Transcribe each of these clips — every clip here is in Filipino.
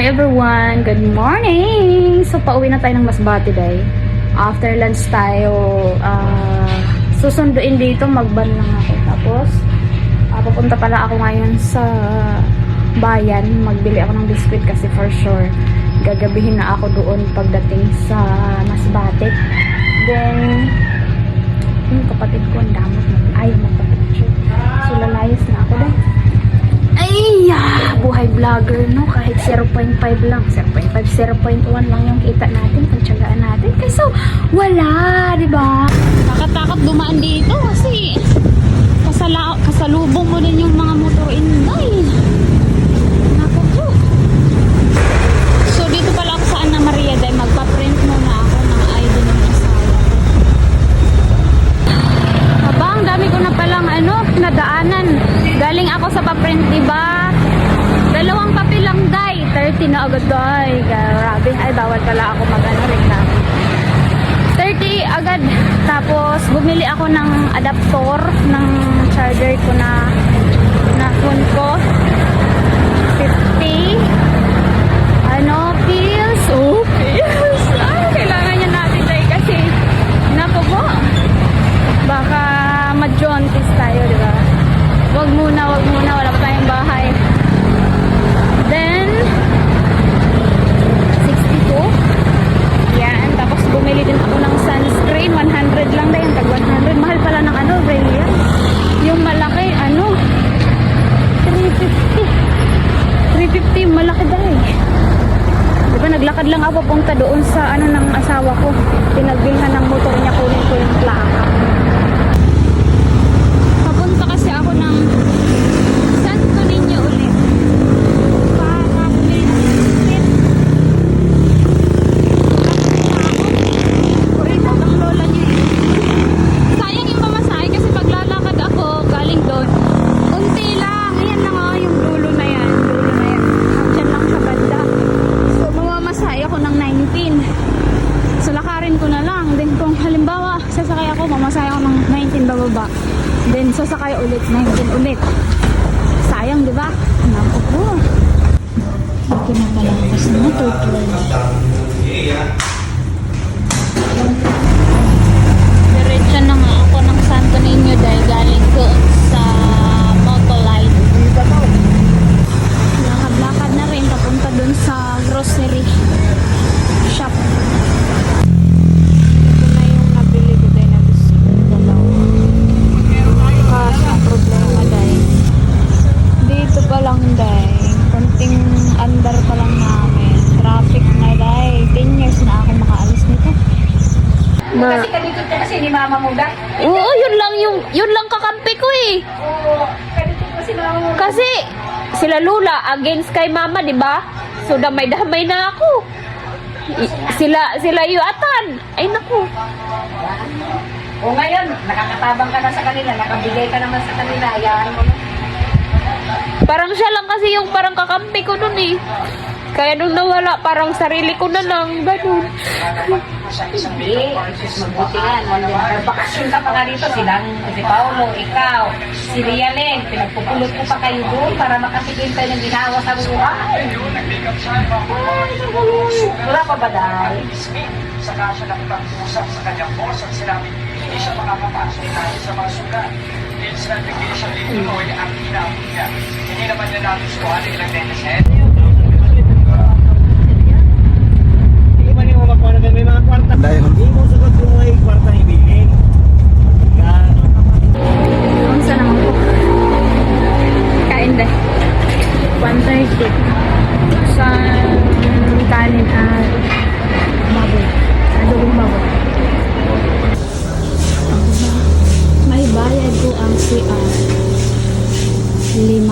Hi everyone! Good morning! So, pauwi na tayo ng Masbate day. After lunch tayo, susunduin dito, magban lang ako. Tapos, papunta pala ako ngayon sa bayan. Magbili ako ng biscuit kasi for sure, gagabihin na ako doon pagdating sa Masbate. Then, yung kapatid ko, ang damot na ayaw magpapicture. So, lalayas na ako dahil. Ay, buhay vlogger, no? Kahit 0.5 lang, 0.5, 0.1 lang yung kita natin, pagtsagaan natin. Kasi wala, di ba? Nakatakot dumaan dito kasi kasalubong mo din yung mga motor inday. Naku po. So, dito pala ako sa Ana Maria dahil magpa-print muna ako ng ID ng asawa. Aba, ang dami ko na palang nadaanan. Galing ako sa pa-print, diba? Dalawang papel lang, day. 30 na agad, day. Grabe. Ay, bawal pala ako reklamo. 30 agad. Tapos, bumili ako ng adapter ng charger ko na phone ko. 50. Pills. Oh, pills. Ay, kailangan niya natin, day. Kasi, naku po. Baka ma-jaundice tayo, diba? Wag muna, wala pa tayong bahay. Then 62. Yan, tapos bumili din ako ng sunscreen, 100 lang dahil, tag 100. Mahal pala ng Rhea. Yung malaki, 350, malaki dahil. Diba, naglakad lang ako papunta doon sa ng asawa ko. Pinagbilhan ng motor niya, kunin ko yung plaka. Papunta kasi ako ng Santo Niño ulit para bumili ng biscuit. Kuripot ang lola niya. Sayang yung pamasahe kasi paglalakad ako galing doon, unti lang. Ayan lang yung dulo na yan. Diyan lang sa banda. So mamamasahe ako ng 19. So lakarin ko na lang. Then kung halimbawa sasakay ako, mamasahe ako ng 19 bababa. Then sasakay ulit, 19 ulit. Sayang, di ba? Naku po. Ito na pala kasi motor trend. Diretso na nga ako ng Santo Niño dahil galing doon sa Motolite. Lakad-lakad na rin papunta doon sa grocery shop. Ito na yung nabili ko tayo na biscuit. Dalawa. Ang problema dahil dito pa lang dahil konting andar pa lang namin, traffic na dahil 10 years na ako makaalis nito. Kasi kadikit ka kasi ni mama mo da? Oo, yun lang kakampi ko eh. Oo, kadikit ko si mama mo. Kasi sila Lula against kay mama, di ba? So damay-damay na ako. Sila yuatan. Ay naku. O ngayon, nakakatabang ka na sa kanila, nakabigay ka naman sa kanila, hayaan mo na. Parang siya lang kasi yung parang kakampi ko nun eh. Kaya nung nawala, parang sarili ko na lang. Ganun. Hindi, mabuti nga. Bakasyon ka pa nga dito, si Paolo, ikaw, si Rialyn, pinagpupulot ko pa kayo doon para makapigil tayo ng ginawa sa buhay. Wala pa ba dahil? Saka siya nakipag-usap sa kanyang boss at sinabi hindi siya makakapasok dahil sa mga sugat. Instant vacation dito noon ang hinapon niya. Hindi naman niya nagustuhan ng ilang netizen. Hindi man yung magkuha na may mga kwarta. Dahil hindi mo sagot yung may kwarta ibiling. Yan. Ang sana naman po. Kain deh. 1:30. Sa kanin at baboy. Adobong baboy. May bayad ko ang CR. 5.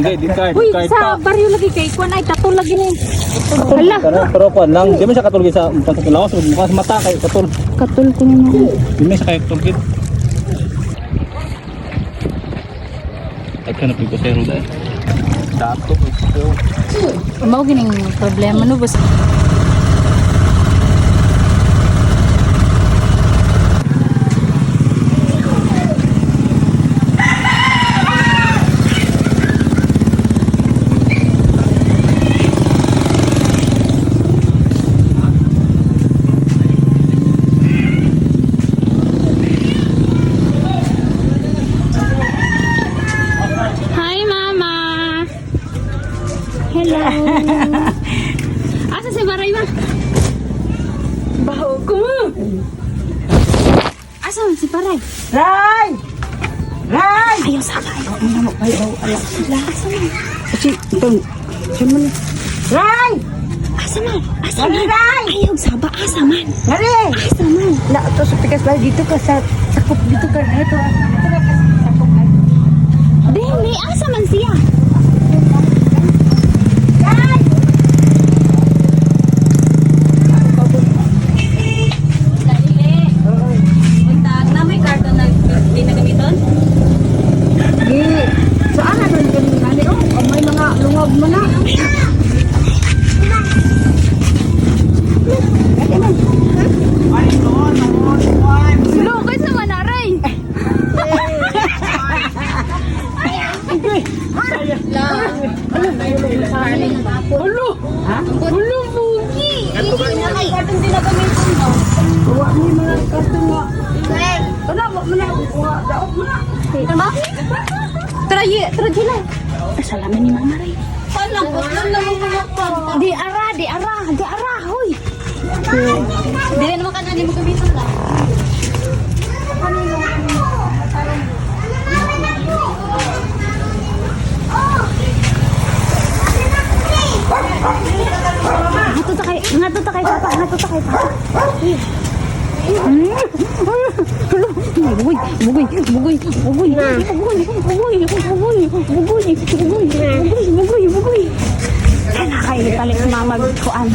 Hindi, di card. Uy, Card sa pa. baryo lagi kay kuan ay tatul lagi ni. Hala, Pero kuan lang, di man siya katulog sa pagkakalawas, mukha sa mata kay katul. katul ko na. Di man siya kay katulog. Ay kanap ko sa ruda. Dato ko. Mao gining problema no bus. Hi, Mama. Hello. Asa si Baray ma? Baho ko mo. Asa man si Baray? Ray! Ray! Ayaw saka. Ayaw mo. Ayaw. Sila. Asa man? Kasi, itong, siya Ray! Asa man? Asa Ano, man? Ray? Ayaw saba. Asa man? Ngari! Asa man? Na, ito sa pikas lang dito ka sa sakop dito ka. Ito, ito ka sa sakop. Dili. Asa man siya? Ray! Buntag na may karton na di na gamiton? Di, saan na doon kami ngani? Oh, may mga lungag mo na. Lukay sa manaray. Ulo! Ha? Ulo, bugi. May karton di na gamiton no? Huwag mo yung mga karton nga. Ano, mo na. Daot mo na. Ano? Try na. Salamin ni Mama Ray. Paano? Paano lang mga pang? Di ara, hoy. Hindi naman ka na, hindi mo gamitin lang. Ngato ta kay papa. Bugoy. Kaya nakailit talit mga magkuan.